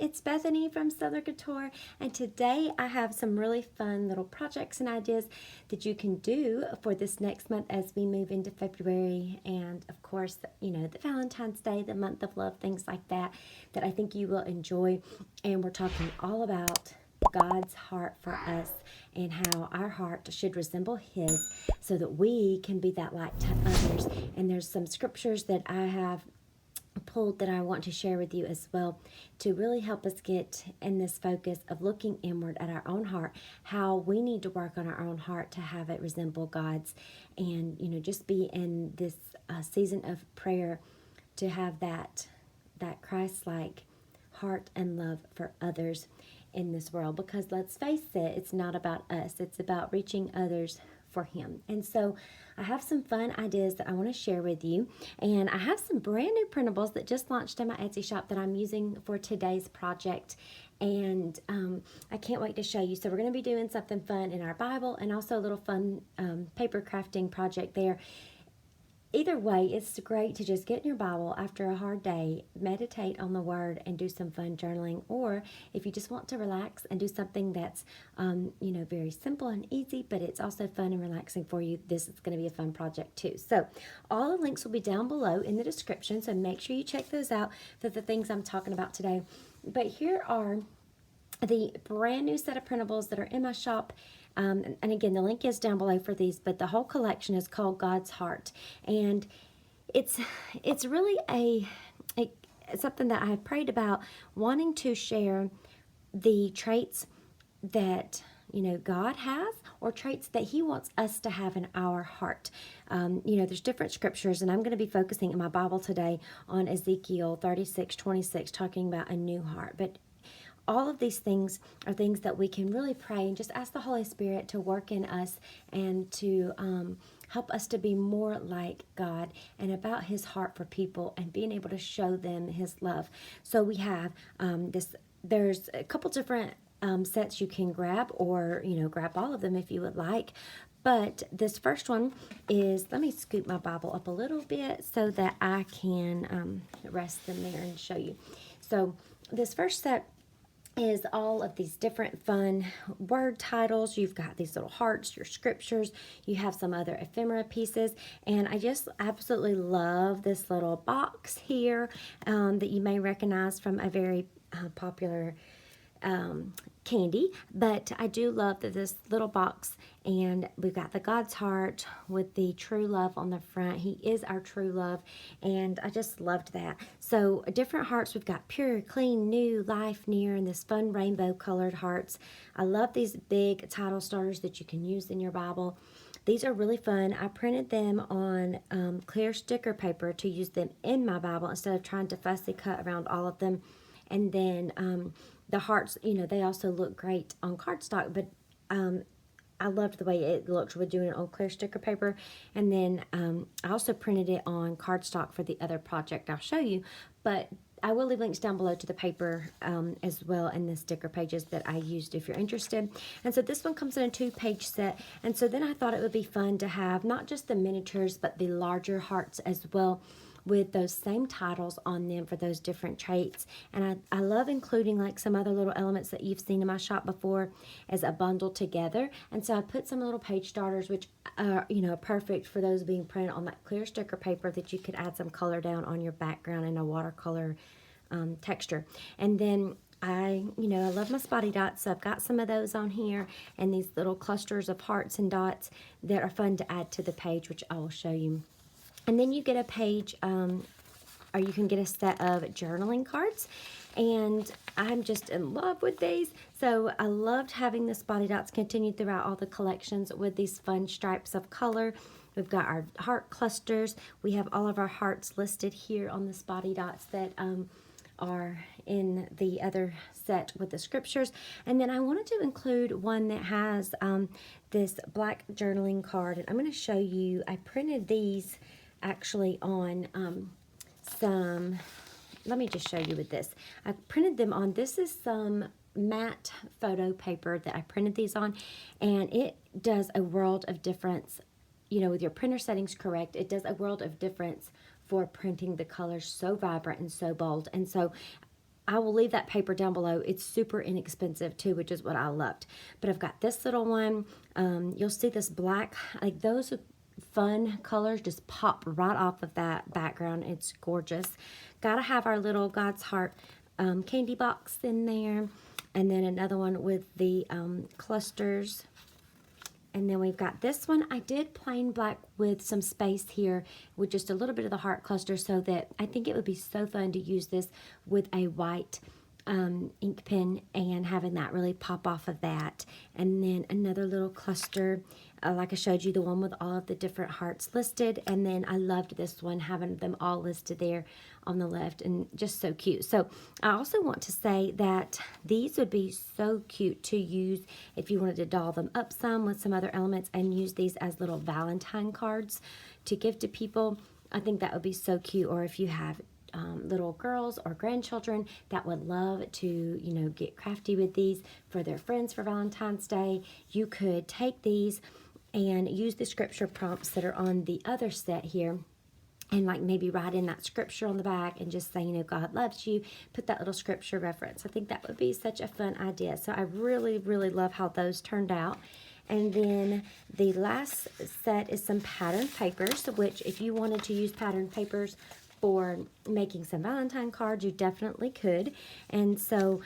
it's Bethany from Southern Couture, and today I have some really fun little projects and ideas that you can do for this next month as we move into February, and of course, the Valentine's Day, the month of love, things like that, that I think you will enjoy. And we're talking all about God's heart for us and how our heart should resemble His so that we can be that light to others. And there's some scriptures that I have pulled that I want to share with you as well to really help us get in this focus of looking inward at our own heart, how we need to work on our own heart to have it resemble God's, and just be in this season of prayer to have that Christ-like heart and love for others in this world. Because let's face it, it's not about us, it's about reaching others for Him. And so I have some fun ideas that I want to share with you, and I have some brand new printables that just launched in my Etsy shop that I'm using for today's project, and I can't wait to show you. So we're going to be doing something fun in our Bible and also a little fun paper crafting project there. Either way, it's great to just get in your Bible after a hard day, meditate on the Word, and do some fun journaling. Or if you just want to relax and do something that's, very simple and easy, but it's also fun and relaxing for you, this is going to be a fun project too. So all the links will be down below in the description, so make sure you check those out for the things I'm talking about today. But here are the brand new set of printables that are in my shop. And again, the link is down below for these, but the whole collection is called God's Heart. And it's really something that I've prayed about, wanting to share the traits that God has, or traits that He wants us to have in our heart. There's different scriptures, and I'm going to be focusing in my Bible today on Ezekiel 36:26, talking about a new heart. But all of these things are things that we can really pray and just ask the Holy Spirit to work in us and to help us to be more like God and about His heart for people and being able to show them His love. So we have there's a couple different sets you can grab, or grab all of them if you would like. But this first one is, let me scoop my Bible up a little bit so that I can rest them there and show you. So this first set is all of these different fun word titles. You've got these little hearts, your scriptures, you have some other ephemera pieces, and I just absolutely love this little box here that you may recognize from a very popular candy. But I do love that this little box, and we've got the God's heart with the true love on the front. He is our true love, and I just loved that. So different hearts, we've got pure, clean, new, life, near, and this fun rainbow colored hearts. I love these big title starters that you can use in your Bible. These are really fun. I printed them on clear sticker paper to use them in my Bible instead of trying to fussy cut around all of them. And then the hearts, they also look great on cardstock, but I loved the way it looked with doing it on clear sticker paper. And then I also printed it on cardstock for the other project I'll show you, but I will leave links down below to the paper as well, and the sticker pages that I used if you're interested. And so this one comes in a 2-page set, and so then I thought it would be fun to have not just the miniatures but the larger hearts as well, with those same titles on them for those different traits. And I love including like some other little elements that you've seen in my shop before as a bundle together. And so I put some little page starters, which are perfect for those being printed on that clear sticker paper that you could add some color down on your background in a watercolor texture. And then I love my spotty dots, so I've got some of those on here, and these little clusters of hearts and dots that are fun to add to the page, which I will show you. And then you get a page, or you can get a set of journaling cards. And I'm just in love with these. So I loved having the spotty dots continue throughout all the collections with these fun stripes of color. We've got our heart clusters. We have all of our hearts listed here on the spotty dots that are in the other set with the scriptures. And then I wanted to include one that has this black journaling card. And I'm going to show you, I printed these actually on let me just show you with this. I printed them on, this is some matte photo paper that I printed these on, and it does a world of difference, with your printer settings correct. It does a world of difference for printing the colors so vibrant and so bold. And so I will leave that paper down below. It's super inexpensive too, which is what I loved. But I've got this little one. You'll see this black, like those fun colors just pop right off of that background. It's gorgeous. Gotta have our little God's Heart candy box in there. And then another one with the clusters. And then we've got this one. I did plain black with some space here with just a little bit of the heart cluster, so that I think it would be so fun to use this with a white ink pen and having that really pop off of that. And then another little cluster, like I showed you, the one with all of the different hearts listed. And then I loved this one, having them all listed there on the left, and just so cute. So I also want to say that these would be so cute to use if you wanted to doll them up some with some other elements and use these as little Valentine cards to give to people. I think that would be so cute. Or if you have little girls or grandchildren that would love to, you know, get crafty with these for their friends for Valentine's Day, you could take these and use the scripture prompts that are on the other set here, and like maybe write in that scripture on the back and just say, you know, God loves you. Put that little scripture reference. I think that would be such a fun idea. So I really, really love how those turned out. And then the last set is some patterned papers, which if you wanted to use patterned papers for making some Valentine cards, you definitely could. And so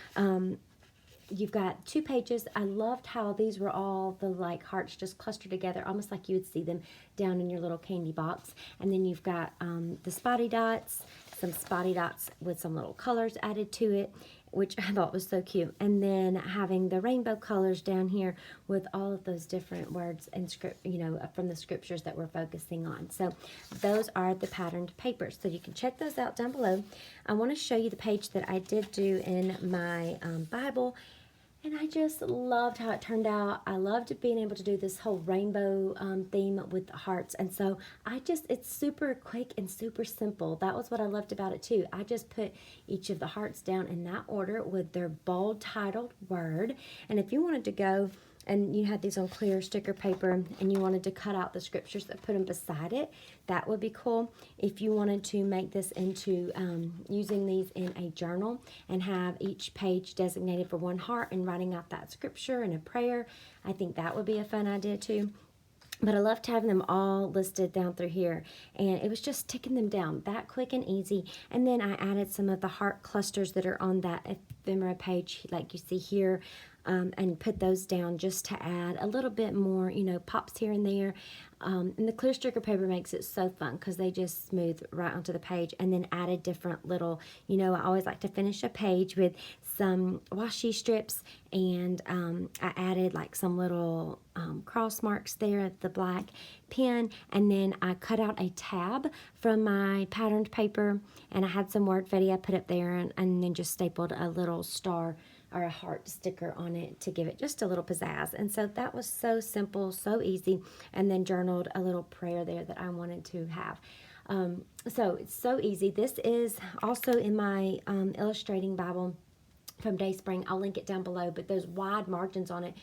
you've got 2 pages. I loved how these were all the like hearts just clustered together, almost like you would see them down in your little candy box. And then you've got the spotty dots, some spotty dots with some little colors added to it, which I thought was so cute. And then having the rainbow colors down here with all of those different words and script, you know, from the scriptures that we're focusing on. So those are the patterned papers. So you can check those out down below. I want to show you the page that I did do in my Bible. And I just loved how it turned out. I loved being able to do this whole rainbow theme with the hearts. And so it's super quick and super simple. That was what I loved about it too. I just put each of the hearts down in that order with their bold titled word. And if you wanted to go and you had these on clear sticker paper and you wanted to cut out the scriptures that put them beside it, that would be cool. If you wanted to make this into using these in a journal and have each page designated for one heart and writing out that scripture and a prayer, I think that would be a fun idea too. But I loved having them all listed down through here, and it was just ticking them down that quick and easy. And then I added some of the heart clusters that are on that ephemera page like you see here, and put those down just to add a little bit more, you know, pops here and there. And the clear sticker paper makes it so fun because they just smooth right onto the page. And then added different little, you know, I always like to finish a page with some washi strips, and I added like some little cross marks there at the black pen. And then I cut out a tab from my patterned paper, and I had some word fetty I put up there, and then just stapled a little star or a heart sticker on it to give it just a little pizzazz. And so that was so simple, so easy. And then journaled a little prayer there that I wanted to have. So it's so easy. This is also in my illustrating Bible from Dayspring. I'll link it down below, but those wide margins on it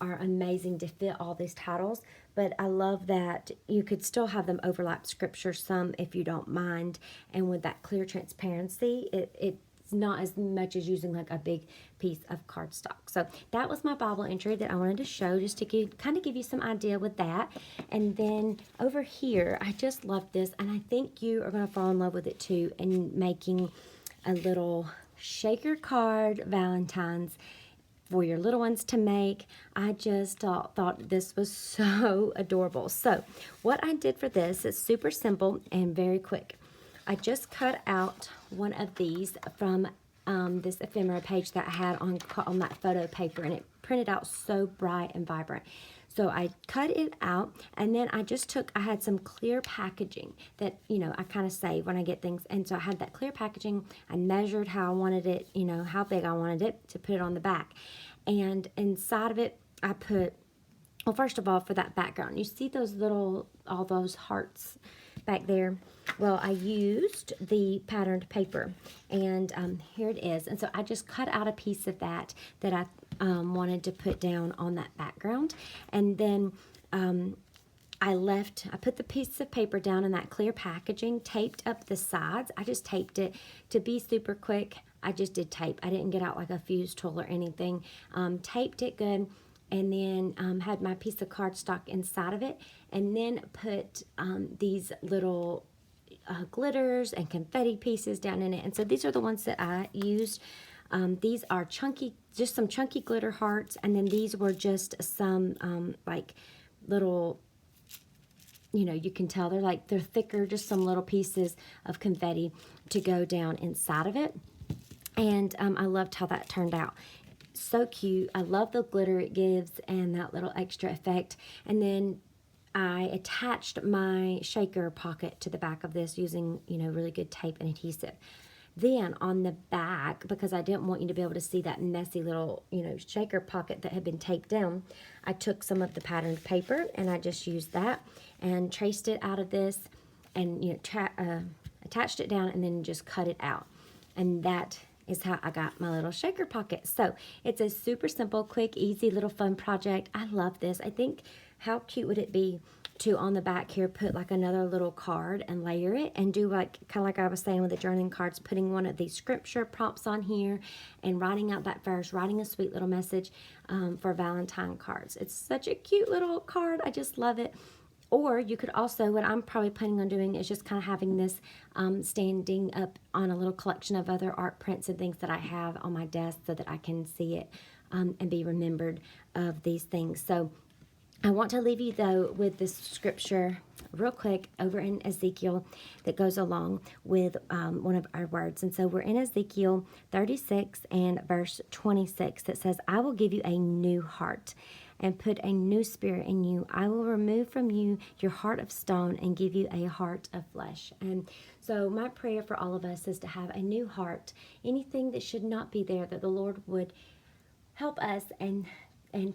are amazing to fit all these titles. But I love that you could still have them overlap scripture some if you don't mind. And with that clear transparency, it's not as much as using like a big piece of cardstock. So that was my Bible entry that I wanted to show, just to kind of give you some idea with that. And then over here, I just love this, and I think you are going to fall in love with it too, in making a little shaker card Valentines for your little ones to make. I just thought this was so adorable. So what I did for this is super simple and very quick. I just cut out one of these from this ephemera page that I had on that photo paper, and it printed out so bright and vibrant. So I cut it out, and then I had some clear packaging that, you know, I kind of save when I get things. And so I had that clear packaging. I measured how I wanted it, you know, how big I wanted it to put it on the back. And inside of it, I put, well, first of all, for that background, you see those all those hearts back there? Well, I used the patterned paper, and here it is. And so I just cut out a piece of that I wanted to put down on that background. And then I put the piece of paper down in that clear packaging, taped up the sides. I just taped it to be super quick. I just did tape. I didn't get out like a fuse tool or anything. Taped it good, and then had my piece of cardstock inside of it, and then put these little glitters and confetti pieces down in it. And so these are the ones that I used. These are chunky, just some chunky glitter hearts, and then these were just some like little, you know, you can tell they're thicker, just some little pieces of confetti to go down inside of it. And I loved how that turned out. So cute. I love the glitter it gives and that little extra effect. And then I attached my shaker pocket to the back of this using, you know, really good tape and adhesive. Then on the back, because I didn't want you to be able to see that messy little, you know, shaker pocket that had been taped down, I took some of the patterned paper and I just used that and traced it out of this and, you know, attached it down and then just cut it out. And that is how I got my little shaker pocket. So it's a super simple, quick, easy little fun project. I love this. I think, how cute would it be to, on the back here, put like another little card and layer it and do like, kind of like I was saying with the journaling cards, putting one of these scripture prompts on here and writing out that verse, writing a sweet little message for Valentine cards. It's such a cute little card. I just love it. Or you could also, what I'm probably planning on doing is just kind of having this standing up on a little collection of other art prints and things that I have on my desk so that I can see it and be remembered of these things. So I want to leave you, though, with this scripture real quick over in Ezekiel that goes along with one of our words. And so we're in Ezekiel 36 and verse 26 that says, I will give you a new heart and put a new spirit in you. I will remove from you your heart of stone and give you a heart of flesh. And so my prayer for all of us is to have a new heart. Anything that should not be there, that the Lord would help us and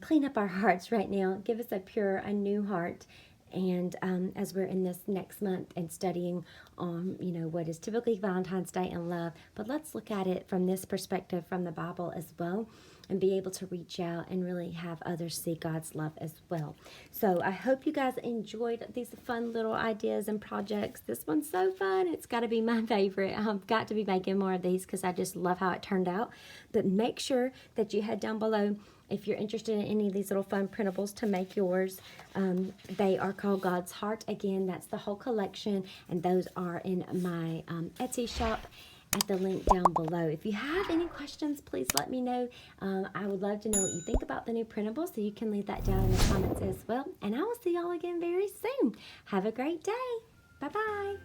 clean up our hearts right now. Give us a new heart. And as we're in this next month and studying on, you know, what is typically Valentine's Day and love, but let's look at it from this perspective from the Bible as well, and be able to reach out and really have others see God's love as well. So I hope you guys enjoyed these fun little ideas and projects. This one's so fun. It's got to be my favorite. I've got to be making more of these because I just love how it turned out. But make sure that you head down below if you're interested in any of these little fun printables to make yours. They are called God's Heart. Again, that's the whole collection, and those are in my Etsy shop at the link down below. If you have any questions, please let me know. I would love to know what you think about the new printables, so you can leave that down in the comments as well. And I will see y'all again very soon. Have a great day. Bye-bye.